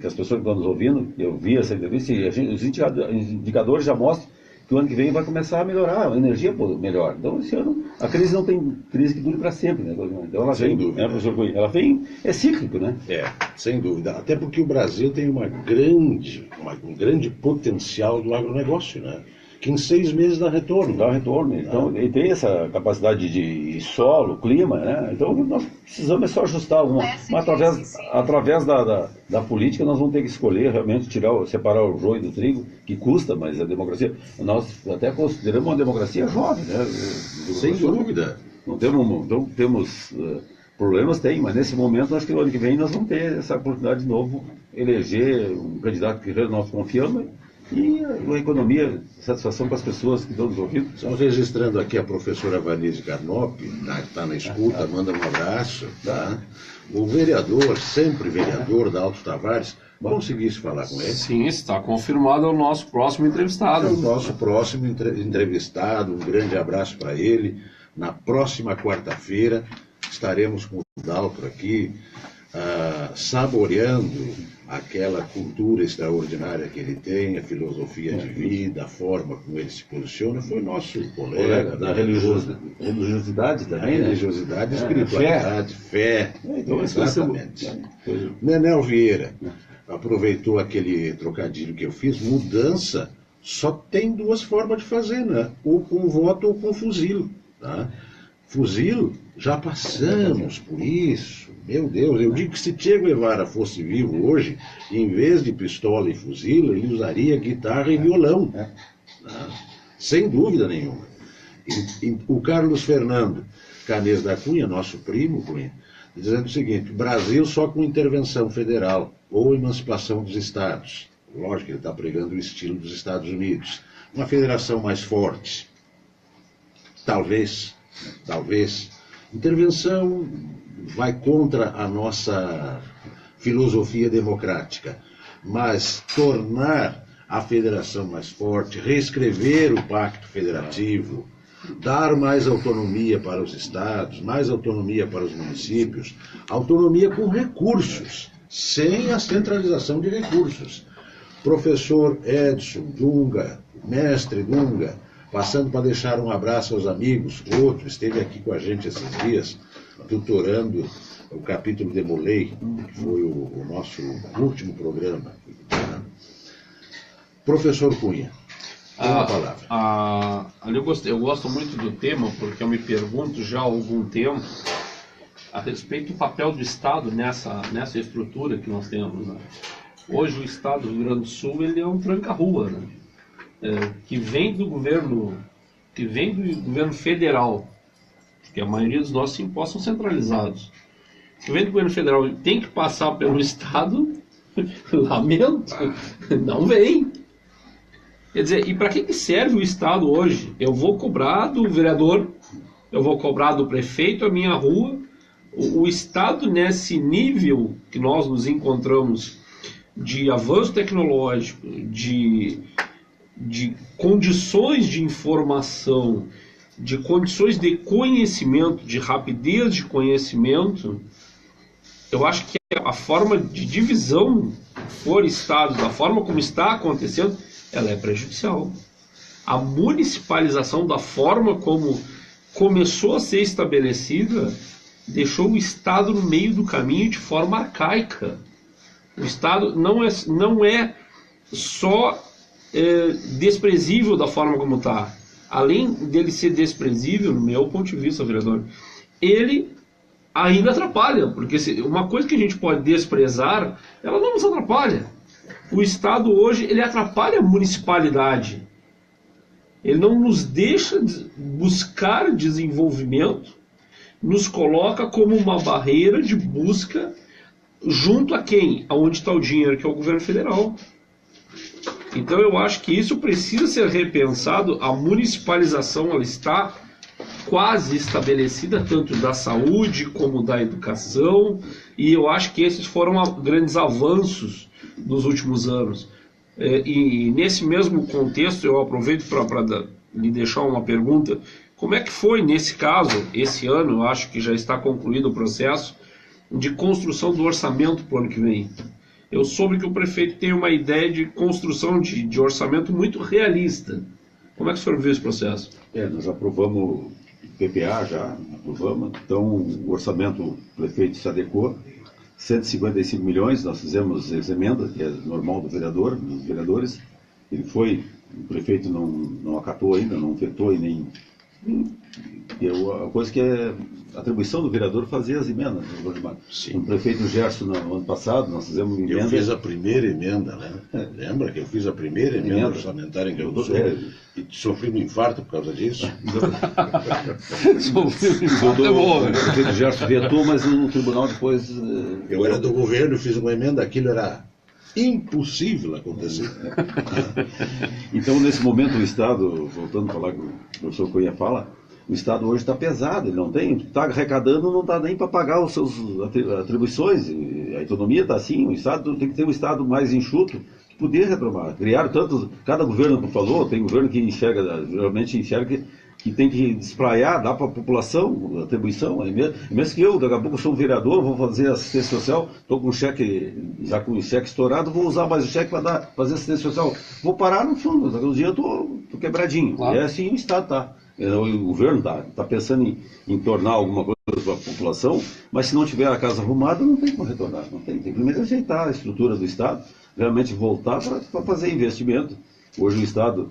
que as pessoas que estão nos ouvindo, eu vi essa entrevista, e os indicadores já mostram que o ano que vem vai começar a melhorar, a energia melhor. Então esse ano a crise não tem crise que dure para sempre, né? Então ela Sem vem, dúvida. né, professor Cunha? Ela vem, é cíclico, né? Sem dúvida. Até porque o Brasil tem um grande potencial do agronegócio, né? Que em 6 meses dá retorno. Dá retorno. Então, ele tem essa capacidade de solo, clima, né? Então, nós precisamos só ajustar alguma. Mas através da política, nós vamos ter que escolher realmente separar o joio do trigo, que custa, mas a democracia. Nós até consideramos uma democracia jovem, né? Sem dúvida. Não temos problemas, mas nesse momento, acho que no ano que vem nós vamos ter essa oportunidade de novo eleger um candidato que nós confiamos. E a economia, satisfação para as pessoas que estão nos ouvindo. Só registrando aqui a professora Vanise Carnop, que está na escuta, manda um abraço. Tá? O vereador, sempre vereador da Alto Tavares, conseguisse falar com ele? Sim, está confirmado, é o nosso próximo entrevistado. É o nosso próximo entrevistado, um grande abraço para ele. Na próxima quarta-feira estaremos com o Daltro aqui, saboreando aquela cultura extraordinária que ele tem, a filosofia de vida, a forma como ele se posiciona. Foi nosso colega da religiosidade também, né? Religiosidade, espiritualidade, fé. Então, exatamente. Nenel Vieira aproveitou aquele trocadilho que eu fiz. Mudança só tem 2 formas de fazer, né? Ou com voto ou com fuzil. Tá? Fuzil, já passamos por isso. Meu Deus, eu digo que se Che Guevara fosse vivo hoje, em vez de pistola e fuzil, ele usaria guitarra e violão. Sem dúvida nenhuma. O Carlos Fernando Canês da Cunha, nosso primo, Cunha, dizendo o seguinte: Brasil só com intervenção federal ou emancipação dos estados. Lógico que ele está pregando o estilo dos Estados Unidos. Uma federação mais forte. Talvez. Intervenção vai contra a nossa filosofia democrática, mas tornar a federação mais forte, reescrever o pacto federativo, dar mais autonomia para os estados, mais autonomia para os municípios, autonomia com recursos, sem a centralização de recursos. Professor Edson Dunga, mestre Dunga, passando para deixar um abraço aos amigos, outro esteve aqui com a gente esses dias, tutorando o capítulo de Molay, que foi o nosso último programa. Professor Cunha, uma palavra. Eu gosto muito do tema, porque eu me pergunto já há algum tempo a respeito do papel do Estado nessa estrutura que nós temos. Né? Hoje o Estado do Rio Grande do Sul ele é um tranca-rua, né? Que vem do governo federal porque a maioria dos nossos impostos são centralizados. Se vem do governo federal tem que passar pelo Estado, lamento, não vem. Quer dizer, e para que serve o Estado hoje? Eu vou cobrar do vereador, eu vou cobrar do prefeito a minha rua. O Estado, nesse nível que nós nos encontramos de avanço tecnológico, de condições de informação, de condições de conhecimento, de rapidez de conhecimento, eu acho que a forma de divisão por estados, da forma como está acontecendo, ela é prejudicial. A municipalização da forma como começou a ser estabelecida deixou o Estado no meio do caminho de forma arcaica. O Estado não é só desprezível da forma como está. Além dele ser desprezível, no meu ponto de vista, vereador, ele ainda atrapalha, porque uma coisa que a gente pode desprezar, ela não nos atrapalha. O Estado hoje, ele atrapalha a municipalidade. Ele não nos deixa buscar desenvolvimento, nos coloca como uma barreira de busca junto a quem? Aonde está o dinheiro, que é o governo federal. Então eu acho que isso precisa ser repensado. A municipalização, ela está quase estabelecida, tanto da saúde como da educação, e eu acho que esses foram grandes avanços dos últimos anos. E nesse mesmo contexto, eu aproveito para lhe deixar uma pergunta. Como é que foi, nesse caso, esse ano, eu acho que já está concluído o processo de construção do orçamento para o ano que vem? Eu soube que o prefeito tem uma ideia de construção de orçamento muito realista. Como é que o senhor viu esse processo? Nós aprovamos PPA, já aprovamos, então o orçamento, o prefeito se adequou, 155 milhões, nós fizemos as emendas, que é normal do vereador, dos vereadores, ele foi, o prefeito não acatou ainda, não vetou e nem... A coisa que é atribuição do vereador fazer as emendas. Sim. O prefeito Gerson, no ano passado, nós fizemos uma emenda. Eu fiz a primeira emenda, né? Lembra que eu fiz a primeira emenda orçamentária em que eu sou e sofri um infarto por causa disso? Sofri um infarto, é bom, né? O prefeito Gerson vetou, mas no tribunal depois... Eu era do governo, fiz uma emenda, aquilo era impossível acontecer. Então, nesse momento, o Estado, voltando a falar que o professor Cunha fala, o Estado hoje está pesado, ele não tem, está arrecadando, não está nem para pagar as suas atribuições, a economia está assim, o Estado tem que ter um Estado mais enxuto, que poder retomar. Criaram tantos, cada governo que falou, tem governo que enxerga, geralmente enxerga que tem que despraiar, dar para a população atribuição, mesmo que eu, daqui a pouco sou um vereador, vou fazer assistência social, estou com o cheque, já com o cheque estourado, vou usar mais o cheque para fazer assistência social, vou parar no fundo, daqui a um dia eu estou quebradinho, claro. E é assim o Estado está. O governo está pensando em tornar alguma coisa para a população, mas se não tiver a casa arrumada, não tem como retornar. Não tem. Tem que primeiro ajeitar a estrutura do Estado, realmente voltar para fazer investimento. Hoje o Estado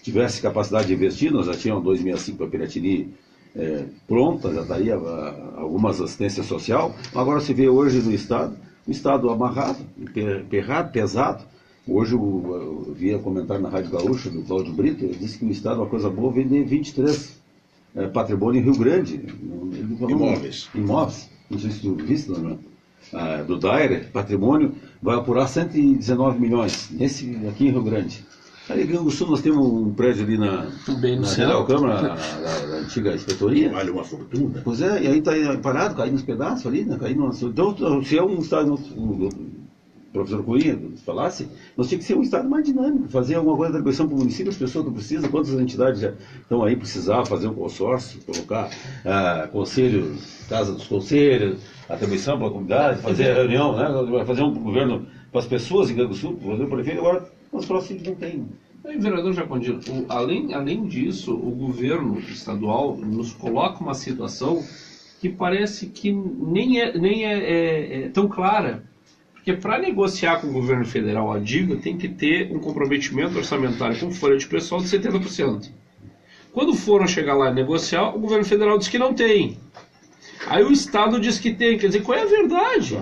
tivesse capacidade de investir, nós já tínhamos 265 para Piratini pronta, já daria algumas assistências social. Agora se vê hoje no Estado, o Estado amarrado, emperrado, pesado. Hoje eu via comentário na Rádio Gaúcha, do Cláudio Brito, ele disse que o Estado, uma coisa boa, vender 23 patrimônio em Rio Grande. Imóveis. Não sei se tu viste, não é? Do Daire, patrimônio, vai apurar 119 milhões, aqui em Rio Grande. Aí, em Rio Grande do Sul, nós temos um prédio ali na General Câmara, da antiga inspetoria. Vale uma fortuna. Pois é, e aí está parado, caindo nos pedaços ali, né? Então, se é um Estado... O professor Cunha falasse, nós tínhamos que ser um Estado mais dinâmico, fazer alguma coisa de atribuição para o município, as pessoas não precisam, quantas entidades já estão aí, precisar fazer um consórcio, colocar conselho, casa dos conselhos, atribuição para a comunidade, fazer reunião, né, fazer um governo para as pessoas em Rio Grande do Sul, fazer o prefeito, agora os próximos não tem. Vereador Jacondino, além disso, o governo estadual nos coloca uma situação que parece que nem é tão clara. Porque para negociar com o governo federal a dívida, tem que ter um comprometimento orçamentário com folha de pessoal de 70%. Quando foram chegar lá e negociar, o governo federal diz que não tem. Aí o Estado diz que tem. Quer dizer, qual é a verdade?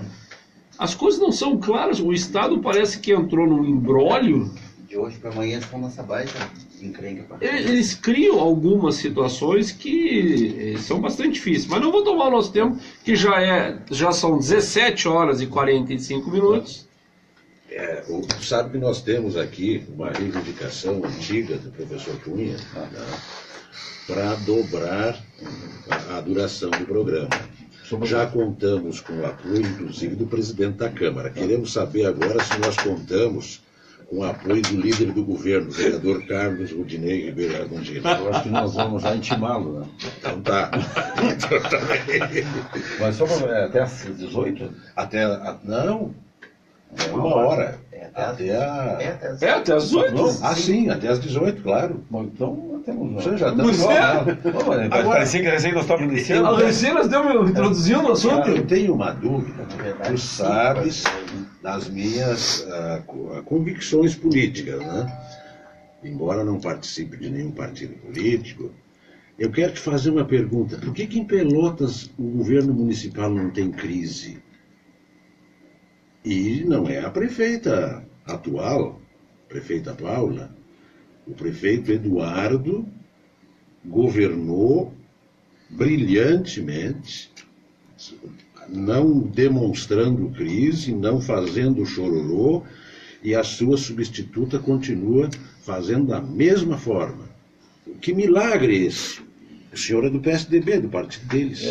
As coisas não são claras. O Estado parece que entrou num imbróglio De hoje para amanhã eles vão nessa baita encrenca. Eles criam algumas situações que são bastante difíceis, mas não vou tomar o nosso tempo, que já são 17 horas e 45 minutos. Sabe que nós temos aqui uma reivindicação antiga do professor Cunha, para dobrar a duração do programa. Já contamos com o apoio, inclusive, do presidente da Câmara. Queremos saber agora se nós contamos com o apoio do líder do governo, o vereador Carlos Rudinei Ribeiro Argondino. Eu acho que nós vamos já intimá-lo, né? Então tá. Mas só até às 18? Não, uma hora. Até às 8? Sim, até às 18, claro. Bom, então temos. Já estamos Agora, parecia que nós estávamos iniciando. A Recém nós estamos introduzindo o assunto. Eu tenho uma dúvida. Tu sabes das minhas convicções políticas, né? Embora não participe de nenhum partido político, eu quero te fazer uma pergunta. Por que em Pelotas o governo municipal não tem crise? E não é a prefeita atual, prefeita Paula. O prefeito Eduardo governou brilhantemente, não demonstrando crise, não fazendo chororô, e a sua substituta continua fazendo da mesma forma. Que milagre esse! O senhor é do PSDB, do partido deles.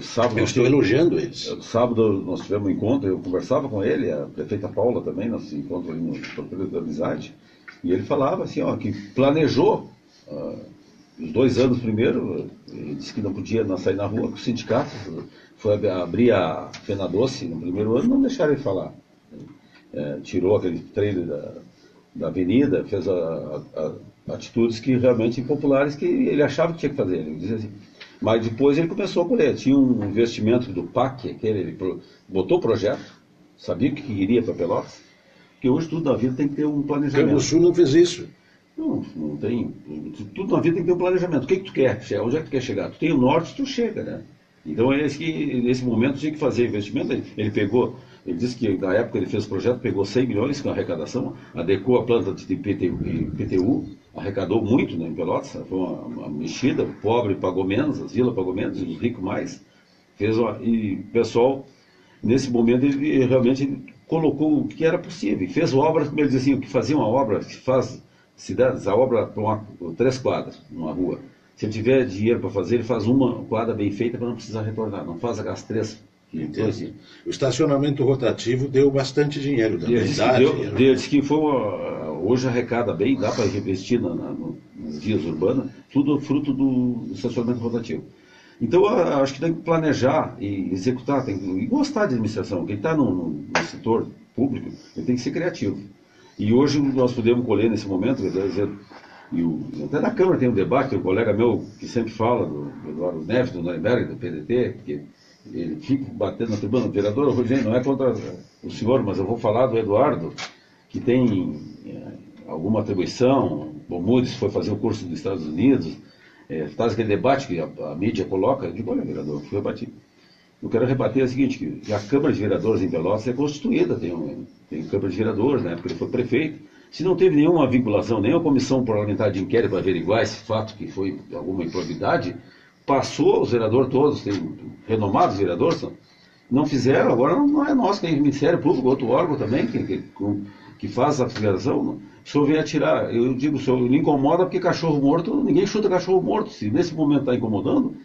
Sábado, eu estou elogiando eles. Sábado nós tivemos um encontro, eu conversava com ele, a prefeita Paula também, nós encontramos ali no Porto da Amizade, e ele falava assim, que planejou os 2 anos primeiro, ele disse que não podia sair na rua, que o sindicato foi abrir a Fena Doce no primeiro ano, não deixaram ele falar. Tirou aquele trailer da avenida, fez atitudes que realmente impopulares que ele achava que tinha que fazer. Ele dizia assim. Mas depois ele começou a colher. Tinha um investimento do PAC, ele botou o projeto, sabia que iria para Pelotas, porque hoje tudo na vida tem que ter um planejamento. O Sul não fez isso. Não tem. Tudo na vida tem que ter um planejamento. O que tu quer? Onde é que tu quer chegar? Tu tem o norte, tu chega, né? Então nesse momento tinha que fazer investimento. Ele disse que na época ele fez o projeto, pegou 100 milhões com a arrecadação, adequou a planta de IPTU, arrecadou muito, né, em Pelotas, foi uma mexida, o pobre pagou menos, as vilas pagou menos, os ricos mais. E o pessoal, nesse momento, ele realmente colocou o que era possível, fez obras, como ele dizia assim, o que fazia uma obra, que faz cidades, a obra para 3 quadras, numa rua. Se ele tiver dinheiro para fazer, ele faz uma quadra bem feita para não precisar retornar, não faz as 3. O estacionamento rotativo deu bastante dinheiro da cidade. Diz que hoje arrecada bem, dá para investir nas vias urbanas, tudo fruto do estacionamento rotativo. Então, acho que tem que planejar e executar, e gostar de administração. Quem está no setor público, ele tem que ser criativo. E hoje nós podemos colher nesse momento, até na Câmara tem um debate, tem um colega meu que sempre fala, do Eduardo Neves, do Nuremberg, do PDT, que ele fica batendo na tribuna, vereador Rogério, não é contra o senhor, mas eu vou falar do Eduardo, que tem alguma atribuição, o Moody's foi fazer o curso dos Estados Unidos, faz aquele debate que a mídia coloca, eu digo, olha, vereador, fui rebatido. Eu quero rebater o seguinte, que a Câmara de Vereadores em Pelotas é constituída, tem Câmara de Vereadores, na época ele foi prefeito. Se não teve nenhuma vinculação, nenhuma comissão parlamentar de inquérito para averiguar esse fato que foi alguma improbidade, passou os vereadores todos, tem renomados vereadores, não fizeram, agora não é nosso, tem Ministério Público, outro órgão também, que faz a fiscalização. O senhor vem atirar, eu digo, o senhor me incomoda porque cachorro morto, ninguém chuta cachorro morto. Se nesse momento está incomodando,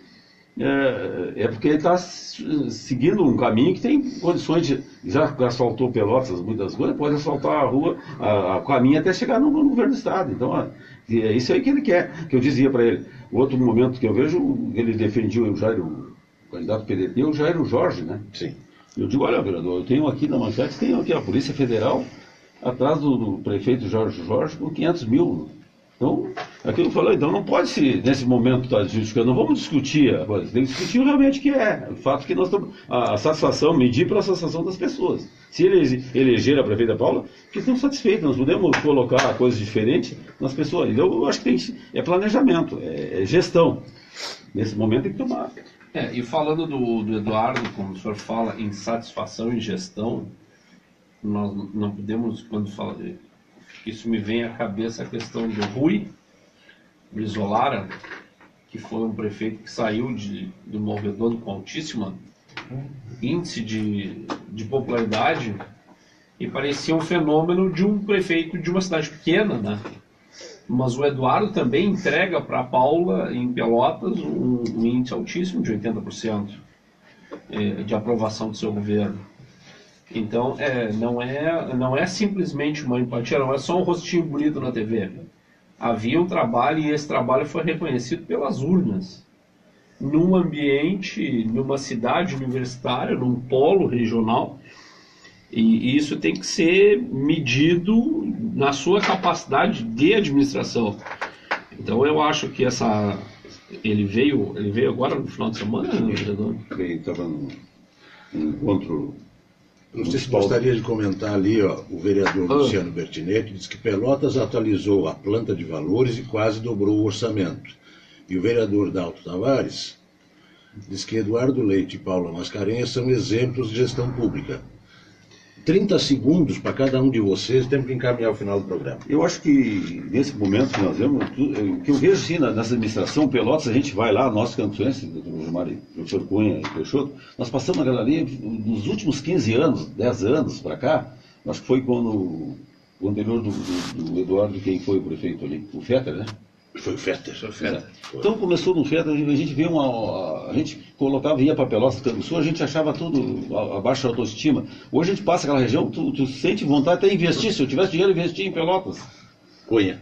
é porque ele está seguindo um caminho que tem condições de, já asfaltou Pelotas, muitas coisas, pode asfaltar a rua, a caminho até chegar no governo do Estado. Então, é isso aí que ele quer, que eu dizia para ele. O outro momento que eu vejo, ele defendia o Jairo, o candidato PDT, o Jairo Jorge, né? Sim. Eu digo, olha, vereador, eu tenho aqui na manchete, tenho aqui a Polícia Federal, atrás do prefeito Jorge com 500 mil. Então, aquilo que falou, então não pode se, nesse momento, estar justificando, não vamos discutir a coisa, tem que discutir realmente o que é. O fato que nós estamos, a satisfação, medir pela satisfação das pessoas. Se ele eleger a prefeita Paula, porque estamos satisfeitos, nós podemos colocar coisas diferentes nas pessoas. Então, eu acho que é planejamento, é gestão. Nesse momento tem que tomar. E falando do Eduardo, como o senhor fala em satisfação e gestão, nós não podemos, quando fala isso me vem à cabeça a questão do Rui Brizolara, que foi um prefeito que saiu do Morro Redondo com altíssimo índice de popularidade e parecia um fenômeno de um prefeito de uma cidade pequena, né? Mas o Eduardo também entrega para a Paula, em Pelotas, um índice altíssimo de 80% de aprovação do seu governo. Então, não é simplesmente uma empatia, não é só um rostinho bonito na TV. Havia um trabalho e esse trabalho foi reconhecido pelas urnas. Num ambiente, numa cidade universitária, num polo regional, e isso tem que ser medido na sua capacidade de administração. Então eu acho que ele veio agora no final de semana, né? Ele estava num encontro. Não sei se gostaria de comentar ali, ó, o vereador Luciano Bertinetti diz que Pelotas atualizou a planta de valores e quase dobrou o orçamento. E o vereador Dalto Tavares diz que Eduardo Leite e Paula Mascarenhas são exemplos de gestão pública. 30 segundos para cada um de vocês, temos que encaminhar o final do programa. Eu acho que nesse momento que nós vemos, o que eu vejo assim, nessa administração Pelotas, a gente vai lá, nós campeões, doutor Gilmar e professor Cunha e Peixoto, nós passamos aquela linha nos últimos 15 anos, 10 anos para cá, acho que foi quando o anterior do Eduardo, quem foi o prefeito ali? O Fetter, né? Foi o Fetter. Então começou no Fetter, a gente vê a gente colocava, ia para Pelotas, Canguçu, a gente achava tudo abaixo da autoestima. Hoje a gente passa aquela região, tu sente vontade até investir, se eu tivesse dinheiro, investir em Pelotas. Cunha.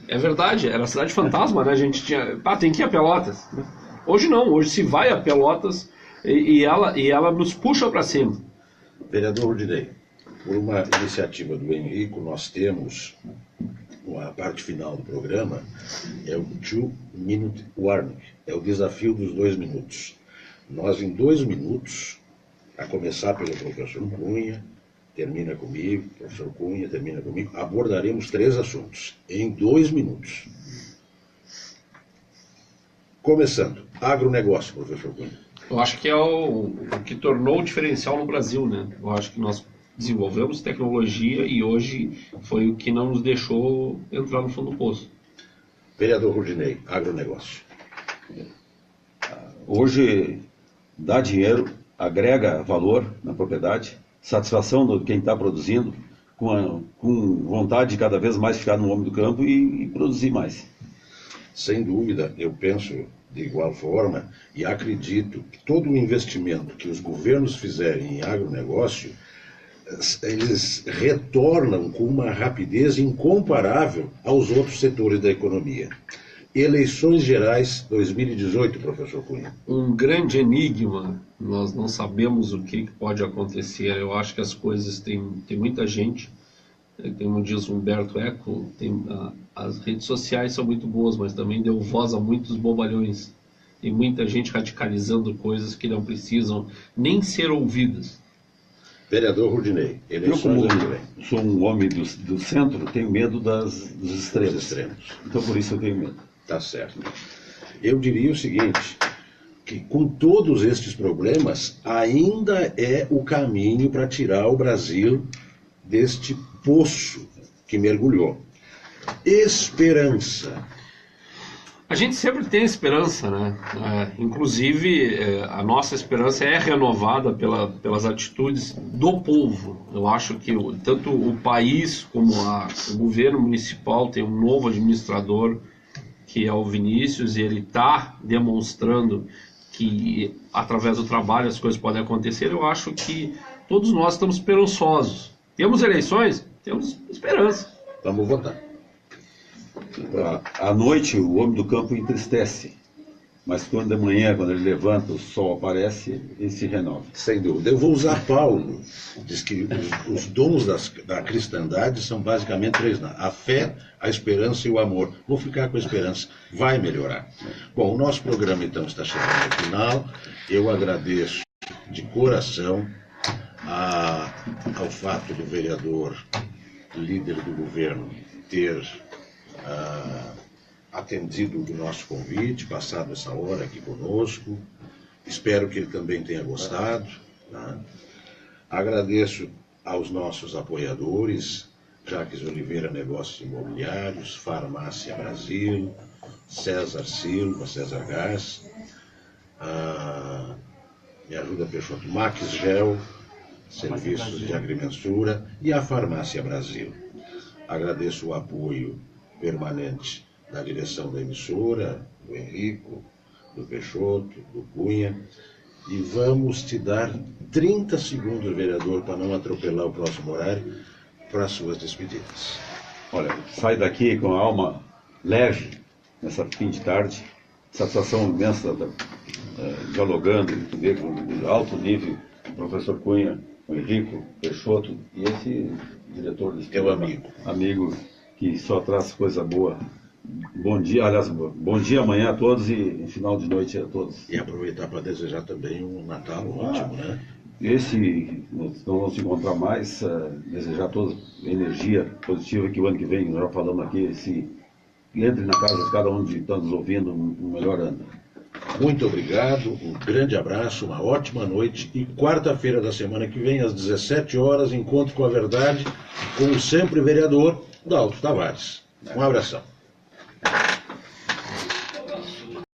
É verdade, era a cidade fantasma, né? A gente tinha, tem que ir a Pelotas. Hoje não, hoje se vai a Pelotas e ela nos puxa para cima. Vereador Rudinei, por uma iniciativa do Henrico, nós temos a parte final do programa, é o 2-minute warning, é o desafio dos 2 minutos. Nós, em 2 minutos, a começar pelo professor Cunha, termina comigo, professor Cunha, termina comigo, abordaremos 3 assuntos, em 2 minutos. Começando, agronegócio, professor Cunha. Eu acho que é o que tornou o diferencial no Brasil, né? Eu acho que nós desenvolvemos tecnologia e hoje foi o que não nos deixou entrar no fundo do poço. Vereador Rudinei, agronegócio. Hoje dá dinheiro, agrega valor na propriedade, satisfação de quem está produzindo, com vontade de cada vez mais ficar no homem do campo e produzir mais. Sem dúvida, eu penso de igual forma e acredito que todo o investimento que os governos fizerem em agronegócio, eles retornam com uma rapidez incomparável aos outros setores da economia. Eleições gerais 2018, professor Cunha. Um grande enigma, nós não sabemos o que pode acontecer. Eu acho que as coisas tem muita gente, como diz Humberto Eco, as redes sociais são muito boas, mas também deu voz a muitos bobalhões. Tem muita gente radicalizando coisas que não precisam nem ser ouvidas. Vereador Rudinei, eu, como sou um homem do centro, tenho medo dos extremos. Então, por isso eu tenho medo. Tá certo. Eu diria o seguinte, que com todos estes problemas, ainda é o caminho para tirar o Brasil deste poço que mergulhou. Esperança. A gente sempre tem esperança, né? Inclusive, a nossa esperança é renovada pelas atitudes do povo. Eu acho que tanto o país como o governo municipal tem um novo administrador, que é o Vinícius, e ele está demonstrando que, através do trabalho, as coisas podem acontecer. Eu acho que todos nós estamos esperançosos. Temos eleições? Temos esperança. Vamos votar. À noite o homem do campo entristece, mas quando de manhã, quando ele levanta, o sol aparece e se renova. Sem dúvida. Eu vou usar Paulo. Diz que os dons da cristandade são basicamente 3: a fé, a esperança e o amor. Vou ficar com a esperança. Vai melhorar. Bom, o nosso programa então está chegando ao final. Eu agradeço de coração ao fato do vereador, líder do governo, ter atendido o nosso convite, passado essa hora aqui conosco. Espero que ele também tenha gostado. Tá? Agradeço aos nossos apoiadores, Jaques Oliveira Negócios Imobiliários, Farmácia Brasil, César Silva, César Gás, Me Ajuda Peixoto, Max Gel, Serviços de Agrimensura e a Farmácia Brasil. Agradeço o apoio permanente da direção da emissora, do Henrico, do Peixoto, do Cunha, e vamos te dar 30 segundos, vereador, para não atropelar o próximo horário, para as suas despedidas. Olha, sai daqui com a alma leve nessa fim de tarde, satisfação imensa dialogando, entender, com alto nível, o professor Cunha, o Henrico, Peixoto e esse diretor desse Teu amigo. Amigo que só traz coisa boa. Bom dia, aliás, bom dia amanhã a todos e final de noite a todos. E aproveitar para desejar também um Natal ótimo, né? Esse, nós vamos se encontrar mais, desejar a todos energia positiva, que o ano que vem, nós já falamos aqui, se entre na casa de cada um de está nos ouvindo, um melhor ano. Muito obrigado, um grande abraço, uma ótima noite e quarta-feira da semana que vem, às 17 horas, encontro com a verdade, com o sempre vereador Dalto Tavares. Um abração.